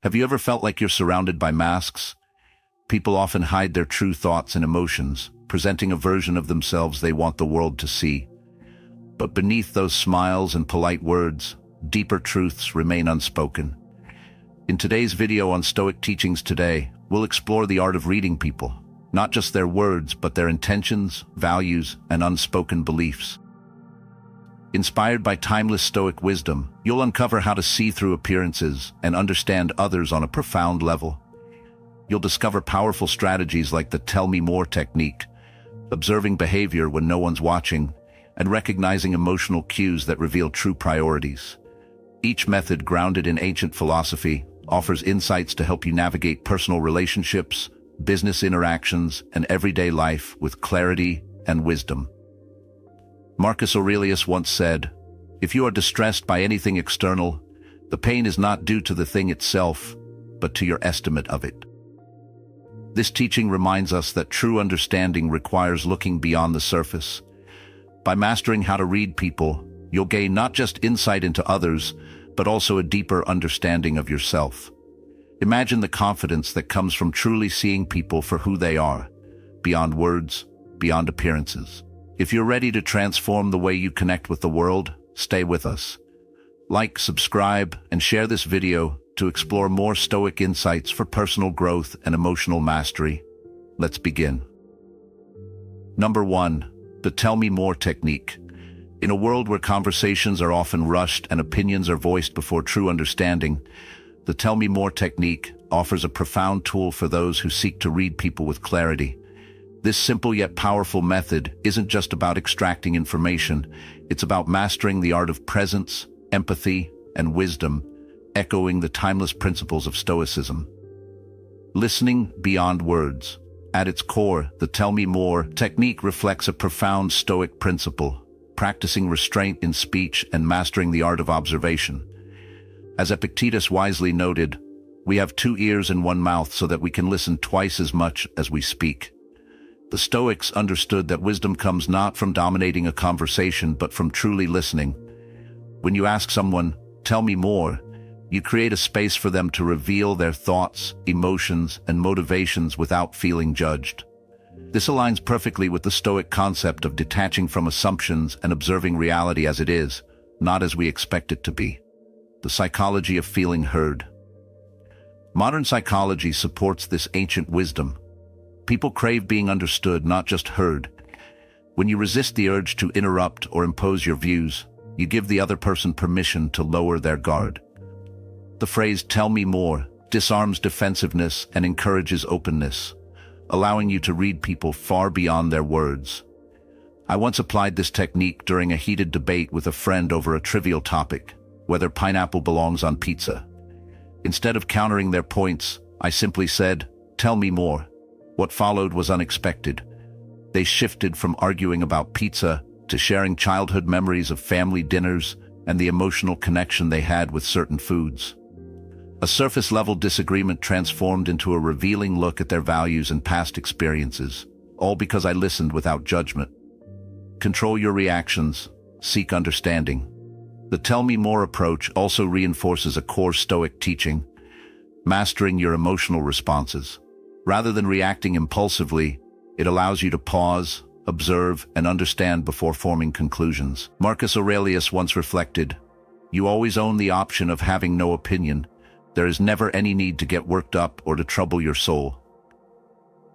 Have you ever felt like you're surrounded by masks? People often hide their true thoughts and emotions, presenting a version of themselves they want the world to see. But beneath those smiles and polite words, deeper truths remain unspoken. In today's video on Stoic Teachings Today, we'll explore the art of reading people, not just their words, but their intentions, values, and unspoken beliefs. Inspired by timeless Stoic wisdom, you'll uncover how to see through appearances and understand others on a profound level. You'll discover powerful strategies like the tell me more technique, observing behavior when no one's watching, and recognizing emotional cues that reveal true priorities. Each method, grounded in ancient philosophy, offers insights to help you navigate personal relationships, business interactions, and everyday life with clarity and wisdom. Marcus Aurelius once said, "If you are distressed by anything external, the pain is not due to the thing itself, but to your estimate of it." This teaching reminds us that true understanding requires looking beyond the surface. By mastering how to read people, you'll gain not just insight into others, but also a deeper understanding of yourself. Imagine the confidence that comes from truly seeing people for who they are, beyond words, beyond appearances. If you're ready to transform the way you connect with the world, stay with us. Like, subscribe, and share this video to explore more Stoic insights for personal growth and emotional mastery. Let's begin. Number 1. The Tell Me More technique. In a world where conversations are often rushed and opinions are voiced before true understanding, the Tell Me More technique offers a profound tool for those who seek to read people with clarity. This simple yet powerful method isn't just about extracting information, it's about mastering the art of presence, empathy, and wisdom, echoing the timeless principles of Stoicism. Listening beyond words. At its core, the Tell Me More technique reflects a profound Stoic principle, practicing restraint in speech and mastering the art of observation. As Epictetus wisely noted, "We have 2 ears and 1 mouth so that we can listen twice as much as we speak." The Stoics understood that wisdom comes not from dominating a conversation, but from truly listening. When you ask someone, "Tell me more," you create a space for them to reveal their thoughts, emotions, and motivations without feeling judged. This aligns perfectly with the Stoic concept of detaching from assumptions and observing reality as it is, not as we expect it to be. The psychology of feeling heard. Modern psychology supports this ancient wisdom. People crave being understood, not just heard. When you resist the urge to interrupt or impose your views, you give the other person permission to lower their guard. The phrase "tell me more" disarms defensiveness and encourages openness, allowing you to read people far beyond their words. I once applied this technique during a heated debate with a friend over a trivial topic, whether pineapple belongs on pizza. Instead of countering their points, I simply said, "Tell me more." What followed was unexpected. They shifted from arguing about pizza to sharing childhood memories of family dinners and the emotional connection they had with certain foods. A surface-level disagreement transformed into a revealing look at their values and past experiences, all because I listened without judgment. Control your reactions, seek understanding. The Tell Me More approach also reinforces a core Stoic teaching, mastering your emotional responses. Rather than reacting impulsively, it allows you to pause, observe, and understand before forming conclusions. Marcus Aurelius once reflected, "You always own the option of having no opinion. There is never any need to get worked up or to trouble your soul."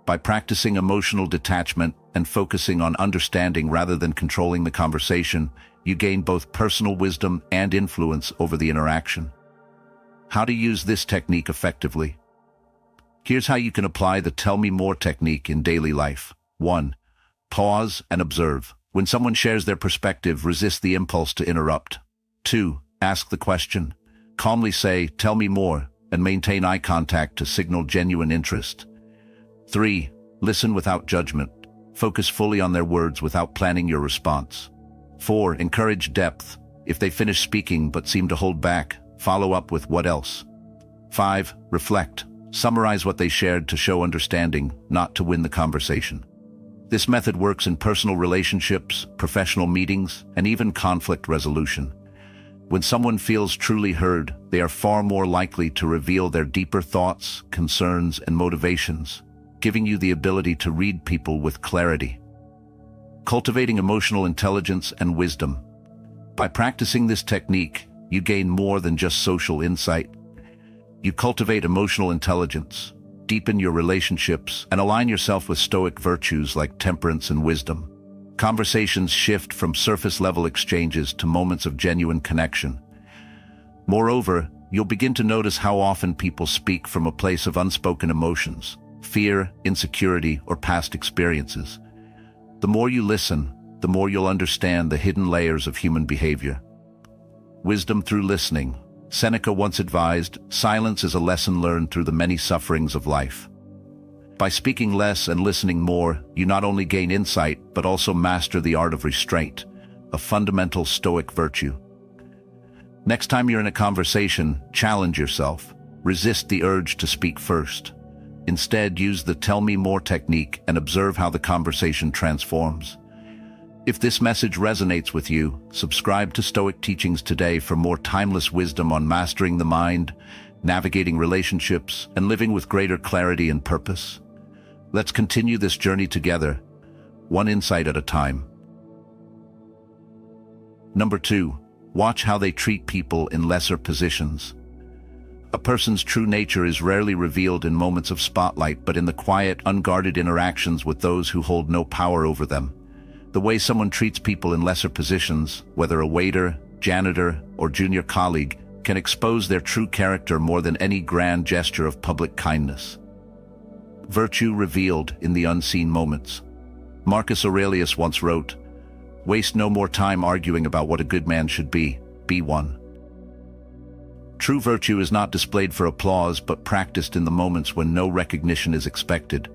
By practicing emotional detachment and focusing on understanding rather than controlling the conversation, you gain both personal wisdom and influence over the interaction. How to use this technique effectively? Here's how you can apply the Tell Me More technique in daily life. 1. Pause and observe. When someone shares their perspective, resist the impulse to interrupt. 2. Ask the question. Calmly say, "Tell me more," and maintain eye contact to signal genuine interest. 3. Listen without judgment. Focus fully on their words without planning your response. 4. Encourage depth. If they finish speaking but seem to hold back, follow up with "what else?" 5. Reflect. Summarize what they shared to show understanding, not to win the conversation. This method works in personal relationships, professional meetings, and even conflict resolution. When someone feels truly heard, they are far more likely to reveal their deeper thoughts, concerns, and motivations, giving you the ability to read people with clarity. Cultivating emotional intelligence and wisdom. By practicing this technique, you gain more than just social insight. You cultivate emotional intelligence, deepen your relationships, and align yourself with Stoic virtues like temperance and wisdom. Conversations shift from surface-level exchanges to moments of genuine connection. Moreover, you'll begin to notice how often people speak from a place of unspoken emotions, fear, insecurity, or past experiences. The more you listen, the more you'll understand the hidden layers of human behavior. Wisdom through listening. Seneca once advised, "Silence is a lesson learned through the many sufferings of life." By speaking less and listening more, you not only gain insight, but also master the art of restraint, a fundamental Stoic virtue. Next time you're in a conversation, challenge yourself. Resist the urge to speak first. Instead, use the "tell me more" technique and observe how the conversation transforms. If this message resonates with you, subscribe to Stoic Teachings today for more timeless wisdom on mastering the mind, navigating relationships, and living with greater clarity and purpose. Let's continue this journey together, one insight at a time. Number 2, watch how they treat people in lesser positions. A person's true nature is rarely revealed in moments of spotlight, but in the quiet, unguarded interactions with those who hold no power over them. The way someone treats people in lesser positions, whether a waiter, janitor, or junior colleague, can expose their true character more than any grand gesture of public kindness. Virtue revealed in the unseen moments. Marcus Aurelius once wrote, "Waste no more time arguing about what a good man should be one." True virtue is not displayed for applause, but practiced in the moments when no recognition is expected.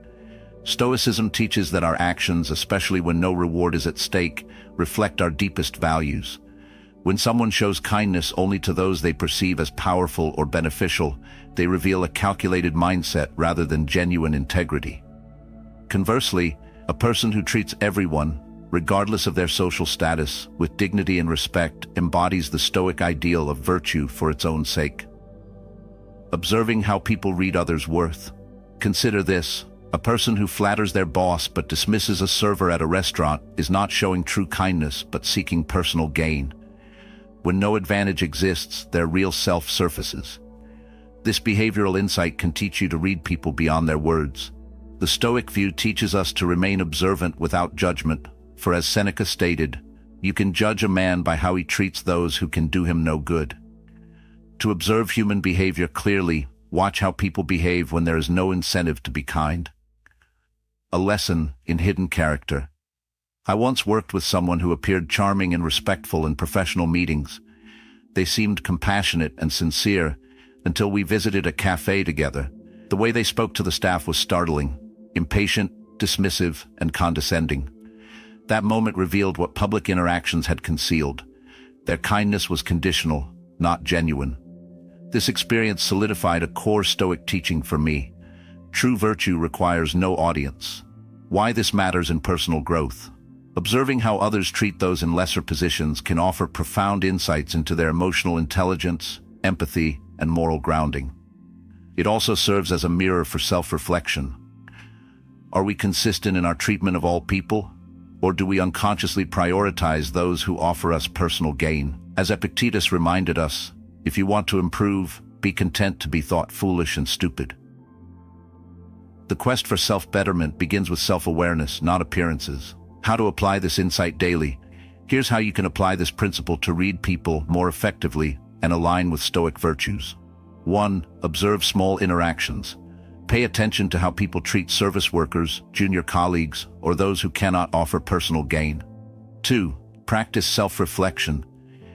Stoicism teaches that our actions, especially when no reward is at stake, reflect our deepest values. When someone shows kindness only to those they perceive as powerful or beneficial, they reveal a calculated mindset rather than genuine integrity. Conversely, a person who treats everyone, regardless of their social status, with dignity and respect, embodies the Stoic ideal of virtue for its own sake. Observing how people read others' worth. Consider this: a person who flatters their boss but dismisses a server at a restaurant is not showing true kindness but seeking personal gain. When no advantage exists, their real self surfaces. This behavioral insight can teach you to read people beyond their words. The Stoic view teaches us to remain observant without judgment, for as Seneca stated, "You can judge a man by how he treats those who can do him no good." To observe human behavior clearly, watch how people behave when there is no incentive to be kind. A lesson in hidden character. I once worked with someone who appeared charming and respectful in professional meetings. They seemed compassionate and sincere until we visited a cafe together. The way they spoke to the staff was startling, impatient, dismissive, and condescending. That moment revealed what public interactions had concealed. Their kindness was conditional, not genuine. This experience solidified a core Stoic teaching for me. True virtue requires no audience. Why this matters in personal growth. Observing how others treat those in lesser positions can offer profound insights into their emotional intelligence, empathy, and moral grounding. It also serves as a mirror for self-reflection. Are we consistent in our treatment of all people? Or do we unconsciously prioritize those who offer us personal gain? As Epictetus reminded us, if you want to improve, be content to be thought foolish and stupid. The quest for self-betterment begins with self-awareness, not appearances. How to apply this insight daily? Here's how you can apply this principle to read people more effectively and align with Stoic virtues. 1. Observe small interactions. Pay attention to how people treat service workers, junior colleagues, or those who cannot offer personal gain. 2. Practice self-reflection.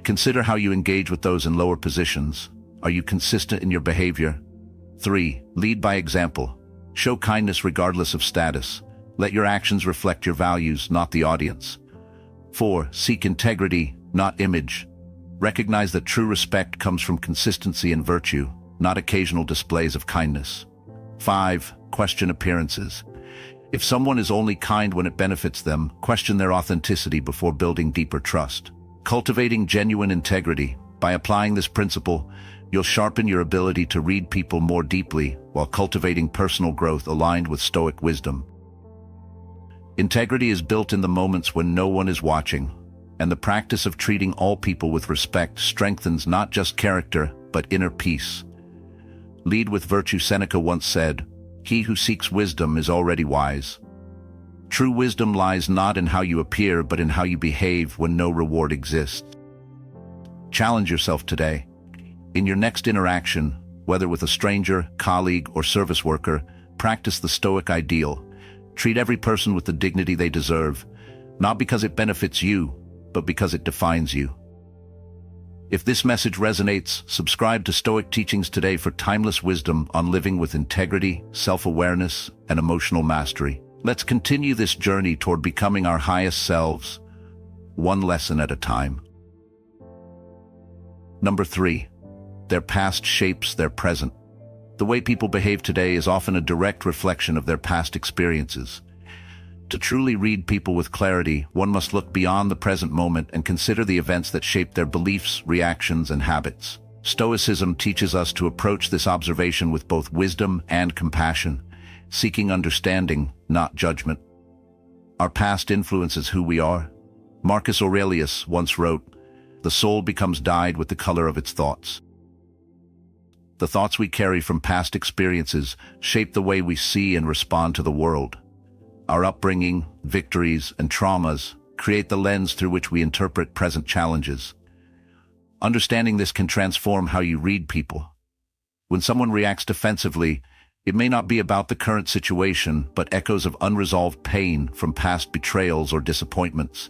Consider how you engage with those in lower positions. Are you consistent in your behavior? 3. Lead by example. Show kindness regardless of status. Let your actions reflect your values, not the audience. 4. Seek integrity, not image. Recognize that true respect comes from consistency and virtue, not occasional displays of kindness. 5. Question appearances. If someone is only kind when it benefits them, question their authenticity before building deeper trust. Cultivating genuine integrity. By applying this principle, you'll sharpen your ability to read people more deeply while cultivating personal growth aligned with Stoic wisdom. Integrity is built in the moments when no one is watching, and the practice of treating all people with respect strengthens not just character, but inner peace. Lead with virtue. Seneca once said, "He who seeks wisdom is already wise." True wisdom lies not in how you appear, but in how you behave when no reward exists. Challenge yourself today. In your next interaction, whether with a stranger, colleague, or service worker, practice the Stoic ideal. Treat every person with the dignity they deserve, not because it benefits you, but because it defines you. If this message resonates, subscribe to Stoic Teachings today for timeless wisdom on living with integrity, self-awareness, and emotional mastery. Let's continue this journey toward becoming our highest selves, one lesson at a time. Number 3. Their past shapes their present. The way people behave today is often a direct reflection of their past experiences. To truly read people with clarity, one must look beyond the present moment and consider the events that shape their beliefs, reactions, and habits. Stoicism teaches us to approach this observation with both wisdom and compassion, seeking understanding, not judgment. Our past influences who we are. Marcus Aurelius once wrote, "The soul becomes dyed with the color of its thoughts." The thoughts we carry from past experiences shape the way we see and respond to the world. Our upbringing, victories, and traumas create the lens through which we interpret present challenges. Understanding this can transform how you read people. When someone reacts defensively, it may not be about the current situation, but echoes of unresolved pain from past betrayals or disappointments.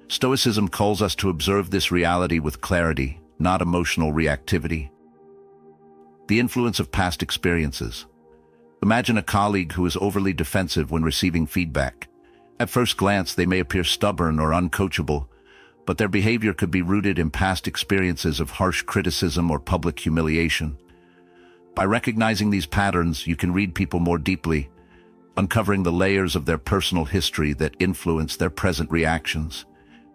Stoicism calls us to observe this reality with clarity, not emotional reactivity. The influence of past experiences. Imagine a colleague who is overly defensive when receiving feedback. At first glance, they may appear stubborn or uncoachable, but their behavior could be rooted in past experiences of harsh criticism or public humiliation. By recognizing these patterns, you can read people more deeply, uncovering the layers of their personal history that influence their present reactions.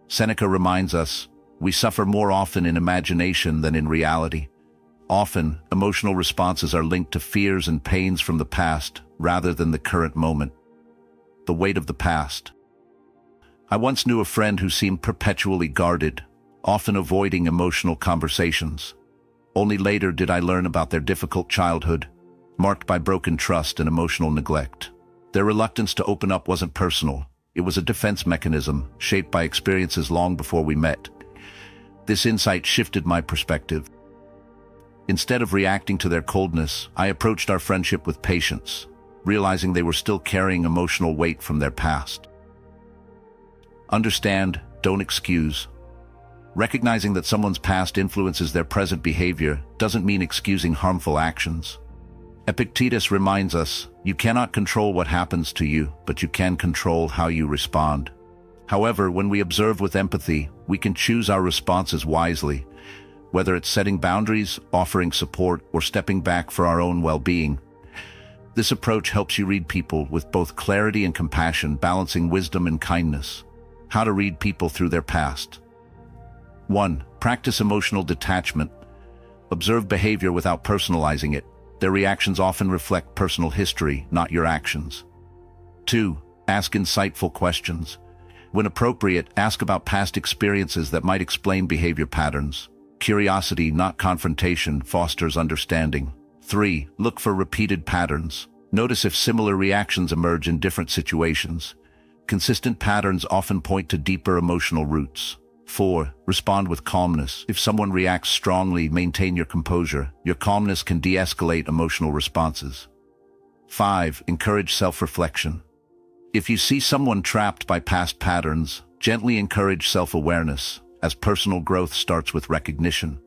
Seneca reminds us, we suffer more often in imagination than in reality. Often, emotional responses are linked to fears and pains from the past rather than the current moment. The weight of the past. I once knew a friend who seemed perpetually guarded, often avoiding emotional conversations. Only later did I learn about their difficult childhood, marked by broken trust and emotional neglect. Their reluctance to open up wasn't personal. It was a defense mechanism shaped by experiences long before we met. This insight shifted my perspective. Instead of reacting to their coldness, I approached our friendship with patience, realizing they were still carrying emotional weight from their past. Understand, don't excuse. Recognizing that someone's past influences their present behavior doesn't mean excusing harmful actions. Epictetus reminds us, you cannot control what happens to you, but you can control how you respond. However, when we observe with empathy, we can choose our responses wisely, whether it's setting boundaries, offering support, or stepping back for our own well-being. This approach helps you read people with both clarity and compassion, balancing wisdom and kindness. How to read people through their past. 1. Practice emotional detachment. Observe behavior without personalizing it. Their reactions often reflect personal history, not your actions. 2. Ask insightful questions. When appropriate, ask about past experiences that might explain behavior patterns. Curiosity, not confrontation, fosters understanding. 3. Look for repeated patterns. Notice if similar reactions emerge in different situations. Consistent patterns often point to deeper emotional roots. 4. Respond with calmness. If someone reacts strongly, maintain your composure. Your calmness can de-escalate emotional responses. 5. Encourage self-reflection. If you see someone trapped by past patterns, gently encourage self-awareness, as personal growth starts with recognition.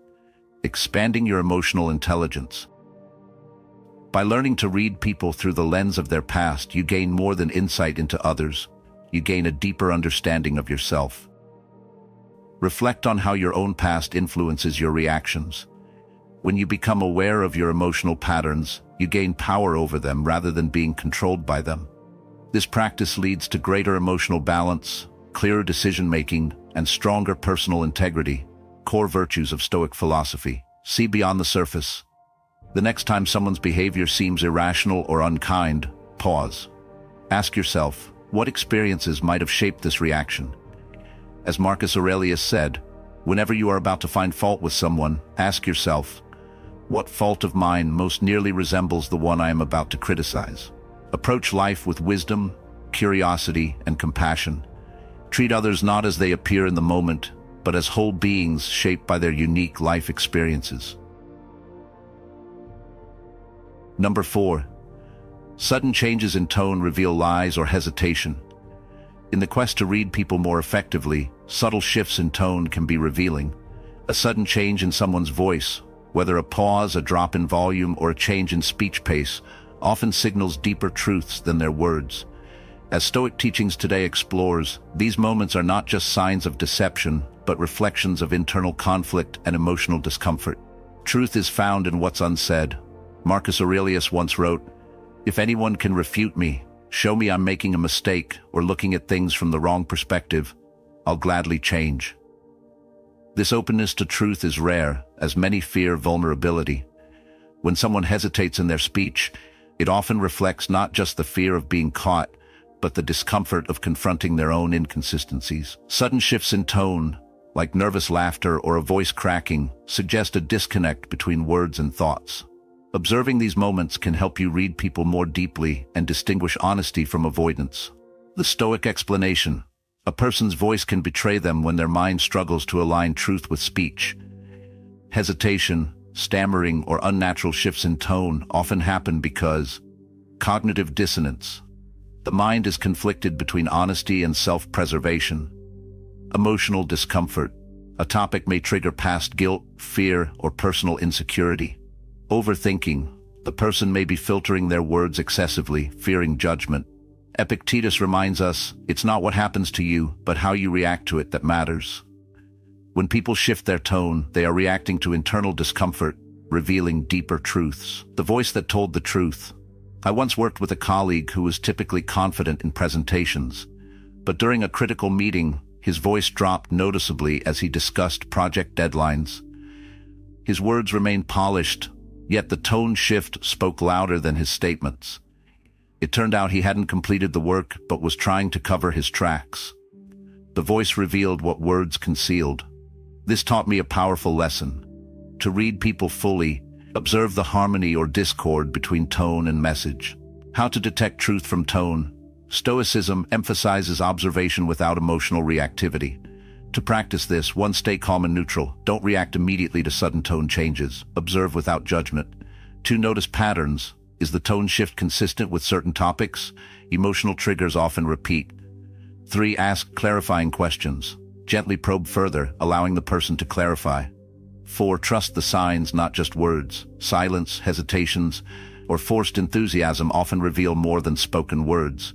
Expanding your emotional intelligence. By learning to read people through the lens of their past, you gain more than insight into others. You gain a deeper understanding of yourself. Reflect on how your own past influences your reactions. When you become aware of your emotional patterns, you gain power over them rather than being controlled by them. This practice leads to greater emotional balance, clearer decision-making, and stronger personal integrity. Core virtues of Stoic philosophy. See beyond the surface. The next time someone's behavior seems irrational or unkind, pause. Ask yourself, what experiences might have shaped this reaction? As Marcus Aurelius said, whenever you are about to find fault with someone, ask yourself, what fault of mine most nearly resembles the one I am about to criticize? Approach life with wisdom, curiosity, and compassion. Treat others not as they appear in the moment, but as whole beings shaped by their unique life experiences. Number 4. Sudden changes in tone reveal lies or hesitation. In the quest to read people more effectively, subtle shifts in tone can be revealing. A sudden change in someone's voice, whether a pause, a drop in volume, or a change in speech pace, often signals deeper truths than their words. As Stoic teachings today explores, these moments are not just signs of deception, but reflections of internal conflict and emotional discomfort. Truth is found in what's unsaid. Marcus Aurelius once wrote, "If anyone can refute me, show me I'm making a mistake or looking at things from the wrong perspective, I'll gladly change." This openness to truth is rare, as many fear vulnerability. When someone hesitates in their speech, it often reflects not just the fear of being caught, but the discomfort of confronting their own inconsistencies. Sudden shifts in tone, like nervous laughter or a voice cracking, suggest a disconnect between words and thoughts. Observing these moments can help you read people more deeply and distinguish honesty from avoidance. The Stoic explanation: a person's voice can betray them when their mind struggles to align truth with speech. Hesitation, stammering, or unnatural shifts in tone often happen because cognitive dissonance. The mind is conflicted between honesty and self-preservation. Emotional discomfort. A topic may trigger past guilt, fear, or personal insecurity. Overthinking. The person may be filtering their words excessively, fearing judgment. Epictetus reminds us, it's not what happens to you, but how you react to it that matters. When people shift their tone, they are reacting to internal discomfort, revealing deeper truths. The voice that told the truth. I once worked with a colleague who was typically confident in presentations, but during a critical meeting, his voice dropped noticeably as he discussed project deadlines. His words remained polished, yet the tone shift spoke louder than his statements. It turned out he hadn't completed the work but was trying to cover his tracks. The voice revealed what words concealed. This taught me a powerful lesson. To read people fully, observe the harmony or discord between tone and message. How to detect truth from tone. Stoicism emphasizes observation without emotional reactivity. To practice this, 1. Stay calm and neutral. Don't react immediately to sudden tone changes. Observe without judgment. 2. Notice patterns. Is the tone shift consistent with certain topics? Emotional triggers often repeat. 3. Ask clarifying questions. Gently probe further, allowing the person to clarify. 4. Trust the signs, not just words. Silence, hesitations, or forced enthusiasm often reveal more than spoken words.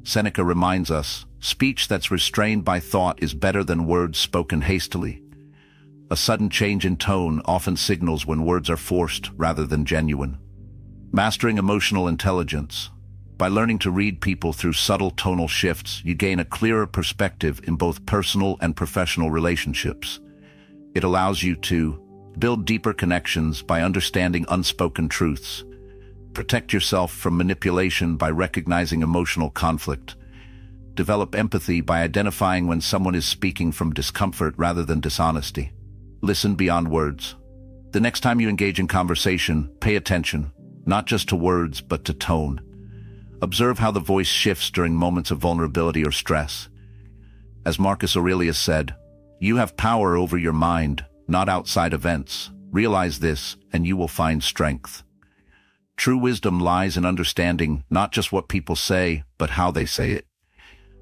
Seneca reminds us, speech that's restrained by thought is better than words spoken hastily. A sudden change in tone often signals when words are forced rather than genuine. Mastering emotional intelligence. By learning to read people through subtle tonal shifts, you gain a clearer perspective in both personal and professional relationships. It allows you to build deeper connections by understanding unspoken truths. Protect yourself from manipulation by recognizing emotional conflict. Develop empathy by identifying when someone is speaking from discomfort rather than dishonesty. Listen beyond words. The next time you engage in conversation, pay attention, not just to words, but to tone. Observe how the voice shifts during moments of vulnerability or stress. As Marcus Aurelius said, "You have power over your mind, not outside events. Realize this, and you will find strength." True wisdom lies in understanding not just what people say, but how they say it.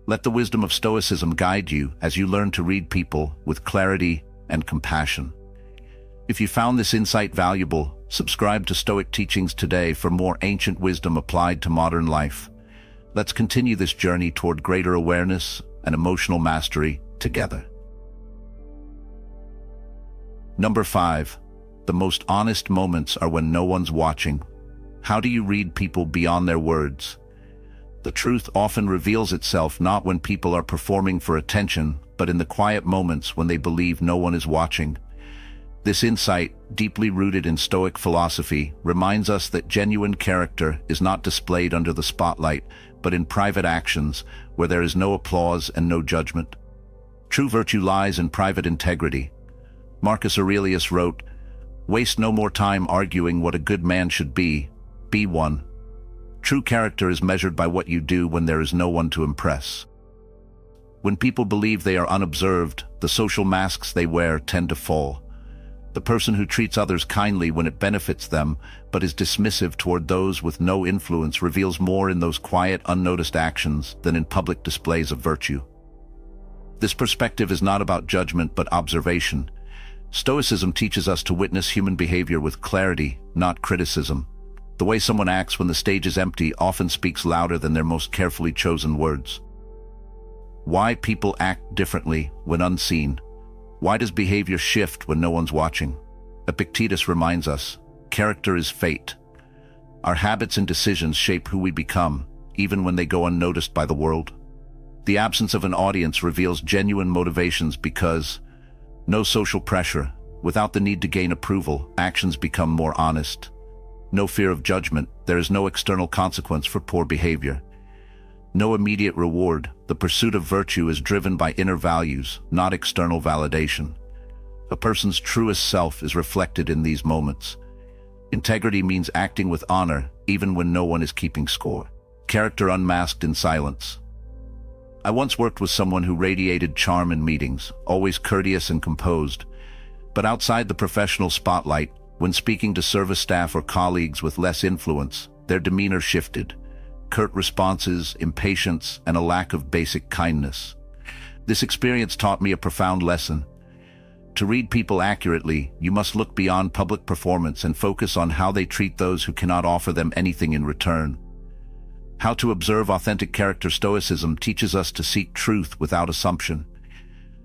Let the wisdom of Stoicism guide you as you learn to read people with clarity and compassion. If you found this insight valuable, subscribe to Stoic Teachings today for more ancient wisdom applied to modern life. Let's continue this journey toward greater awareness and emotional mastery together. Number 5. The most honest moments are when no one's watching. How do you read people beyond their words? The truth often reveals itself not when people are performing for attention, but in the quiet moments when they believe no one is watching. This insight, deeply rooted in Stoic philosophy, reminds us that genuine character is not displayed under the spotlight, but in private actions, where there is no applause and no judgment. True virtue lies in private integrity. Marcus Aurelius wrote, "Waste no more time arguing what a good man should be one." True character is measured by what you do when there is no one to impress. When people believe they are unobserved, the social masks they wear tend to fall. The person who treats others kindly when it benefits them, but is dismissive toward those with no influence, reveals more in those quiet, unnoticed actions than in public displays of virtue. This perspective is not about judgment but observation. Stoicism teaches us to witness human behavior with clarity, not criticism. The way someone acts when the stage is empty often speaks louder than their most carefully chosen words. Why people act differently when unseen. Why does behavior shift when no one's watching? Epictetus reminds us, character is fate. Our habits and decisions shape who we become, even when they go unnoticed by the world. The absence of an audience reveals genuine motivations because no social pressure. Without the need to gain approval, actions become more honest. No fear of judgment, there is no external consequence for poor behavior. No immediate reward, the pursuit of virtue is driven by inner values, not external validation. A person's truest self is reflected in these moments. Integrity means acting with honor, even when no one is keeping score. Character unmasked in silence. I once worked with someone who radiated charm in meetings, always courteous and composed. But outside the professional spotlight, when speaking to service staff or colleagues with less influence, their demeanor shifted. Curt responses, impatience, and a lack of basic kindness. This experience taught me a profound lesson. To read people accurately, you must look beyond public performance and focus on how they treat those who cannot offer them anything in return. How to observe authentic character. Stoicism teaches us to seek truth without assumption.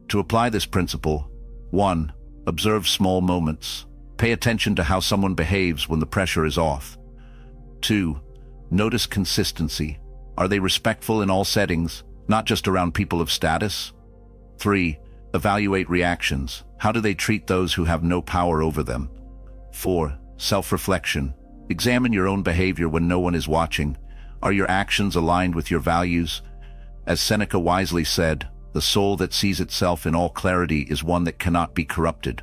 To apply this principle, 1. Observe small moments. Pay attention to how someone behaves when the pressure is off. 2. Notice consistency. Are they respectful in all settings, not just around people of status? 3. Evaluate reactions. How do they treat those who have no power over them? 4. Self-reflection. Examine your own behavior when no one is watching. Are your actions aligned with your values? As Seneca wisely said, the soul that sees itself in all clarity is one that cannot be corrupted.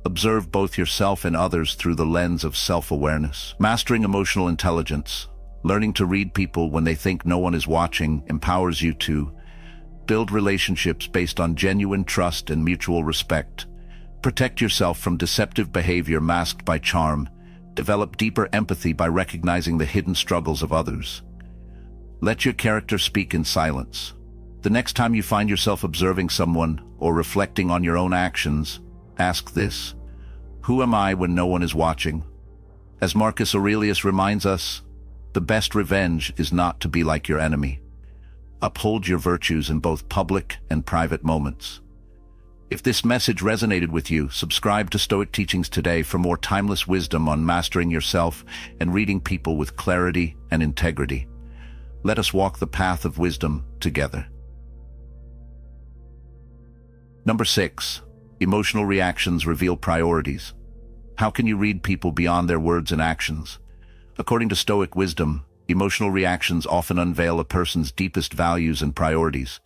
Observe both yourself and others through the lens of self-awareness. Mastering emotional intelligence. Learning to read people when they think no one is watching empowers you to build relationships based on genuine trust and mutual respect. Protect yourself from deceptive behavior masked by charm. Develop deeper empathy by recognizing the hidden struggles of others. Let your character speak in silence. The next time you find yourself observing someone or reflecting on your own actions, ask this: who am I when no one is watching? As Marcus Aurelius reminds us, the best revenge is not to be like your enemy. Uphold your virtues in both public and private moments. If this message resonated with you, subscribe to Stoic Teachings today for more timeless wisdom on mastering yourself and reading people with clarity and integrity. Let us walk the path of wisdom together. Number 6. Emotional reactions reveal priorities. How can you read people beyond their words and actions? According to Stoic wisdom, emotional reactions often unveil a person's deepest values and priorities.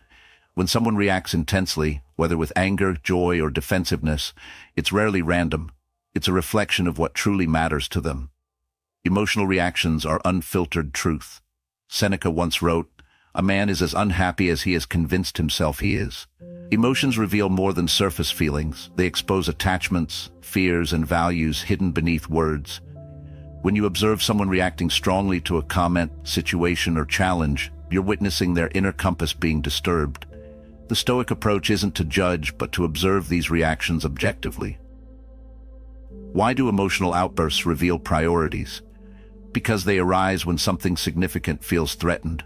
When someone reacts intensely, whether with anger, joy, or defensiveness, it's rarely random. It's a reflection of what truly matters to them. Emotional reactions are unfiltered truth. Seneca once wrote, "A man is as unhappy as he has convinced himself he is." Emotions reveal more than surface feelings. They expose attachments, fears, and values hidden beneath words. When you observe someone reacting strongly to a comment, situation, or challenge, you're witnessing their inner compass being disturbed. The Stoic approach isn't to judge, but to observe these reactions objectively. Why do emotional outbursts reveal priorities? Because they arise when something significant feels threatened.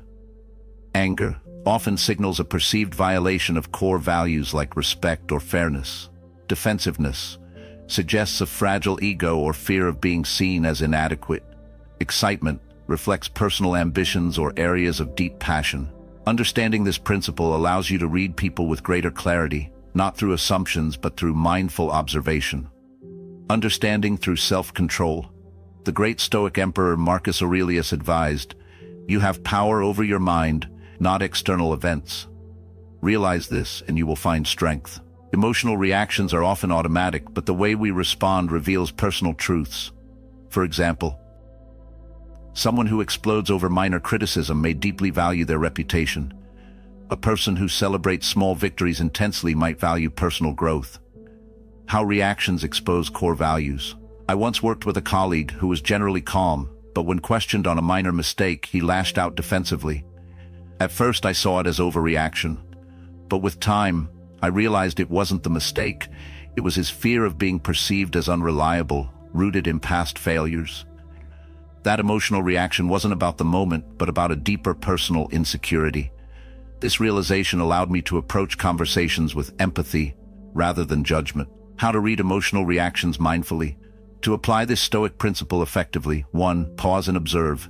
Anger often signals a perceived violation of core values like respect or fairness. Defensiveness suggests a fragile ego or fear of being seen as inadequate. Excitement reflects personal ambitions or areas of deep passion. Understanding this principle allows you to read people with greater clarity, not through assumptions but through mindful observation. Understanding through self-control. The great Stoic emperor Marcus Aurelius advised, "You have power over your mind, not external events. Realize this and you will find strength." Emotional reactions are often automatic, but the way we respond reveals personal truths. For example, someone who explodes over minor criticism may deeply value their reputation. A person who celebrates small victories intensely might value personal growth. How reactions expose core values. I once worked with a colleague who was generally calm, but when questioned on a minor mistake, he lashed out defensively. At first I saw it as overreaction, but with time, I realized it wasn't the mistake. It was his fear of being perceived as unreliable, rooted in past failures. That emotional reaction wasn't about the moment, but about a deeper personal insecurity. This realization allowed me to approach conversations with empathy rather than judgment. How to read emotional reactions mindfully. To apply this Stoic principle effectively, 1. Pause and observe.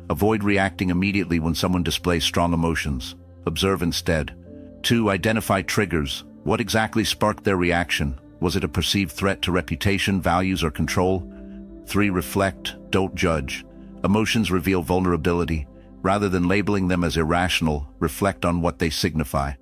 Avoid reacting immediately when someone displays strong emotions. Observe instead. 2. Identify triggers. What exactly sparked their reaction? Was it a perceived threat to reputation, values, or control? 3. Reflect. Don't judge. Emotions reveal vulnerability. Rather than labeling them as irrational, reflect on what they signify.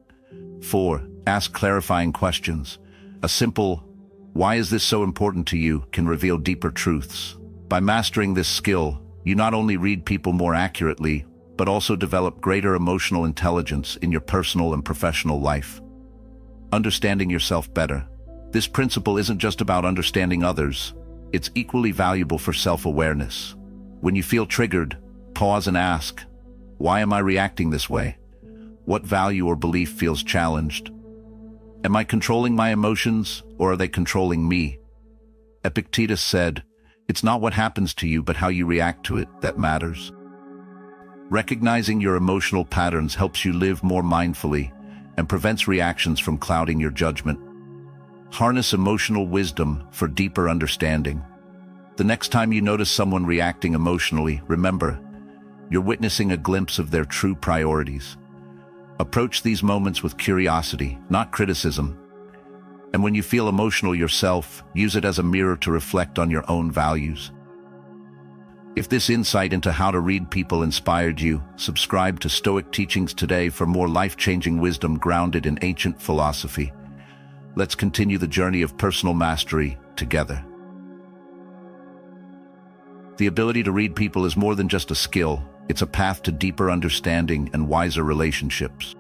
4. Ask clarifying questions. A simple, "Why is this so important to you?" can reveal deeper truths. By mastering this skill, you not only read people more accurately, but also develop greater emotional intelligence in your personal and professional life. Understanding yourself better. This principle isn't just about understanding others. It's equally valuable for self-awareness. When you feel triggered, pause and ask, "Why am I reacting this way? What value or belief feels challenged? Am I controlling my emotions, or are they controlling me?" Epictetus said, "It's not what happens to you, but how you react to it that matters." Recognizing your emotional patterns helps you live more mindfully and prevents reactions from clouding your judgment. Harness emotional wisdom for deeper understanding. The next time you notice someone reacting emotionally, remember, you're witnessing a glimpse of their true priorities. Approach these moments with curiosity, not criticism. And when you feel emotional yourself, use it as a mirror to reflect on your own values. If this insight into how to read people inspired you, subscribe to Stoic Teachings today for more life-changing wisdom grounded in ancient philosophy. Let's continue the journey of personal mastery together. The ability to read people is more than just a skill. It's a path to deeper understanding and wiser relationships.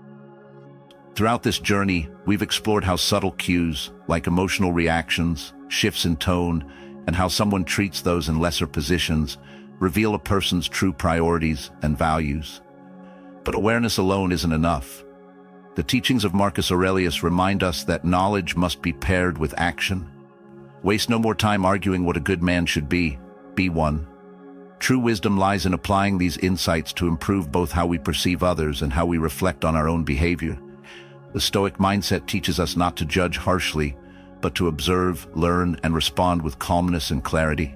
Throughout this journey, we've explored how subtle cues, like emotional reactions, shifts in tone, and how someone treats those in lesser positions, reveal a person's true priorities and values. But awareness alone isn't enough. The teachings of Marcus Aurelius remind us that knowledge must be paired with action. Waste no more time arguing what a good man should be one. True wisdom lies in applying these insights to improve both how we perceive others and how we reflect on our own behavior. The Stoic mindset teaches us not to judge harshly, but to observe, learn, and respond with calmness and clarity.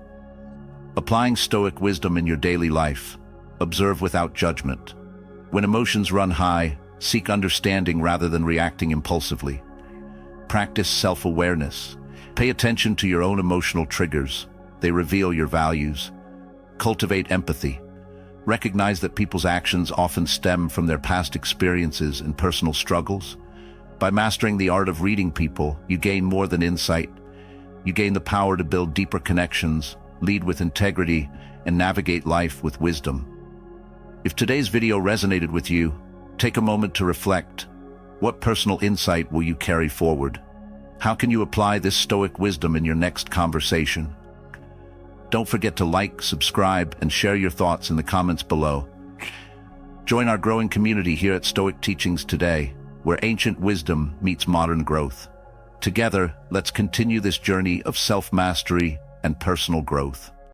Applying Stoic wisdom in your daily life. Observe without judgment. When emotions run high, seek understanding rather than reacting impulsively. Practice self-awareness. Pay attention to your own emotional triggers. They reveal your values. Cultivate empathy. Recognize that people's actions often stem from their past experiences and personal struggles. By mastering the art of reading people, you gain more than insight. You gain the power to build deeper connections, lead with integrity, and navigate life with wisdom. If today's video resonated with you, take a moment to reflect. What personal insight will you carry forward? How can you apply this Stoic wisdom in your next conversation? Don't forget to like, subscribe, and share your thoughts in the comments below. Join our growing community here at Stoic Teachings today, where ancient wisdom meets modern growth. Together, let's continue this journey of self-mastery and personal growth.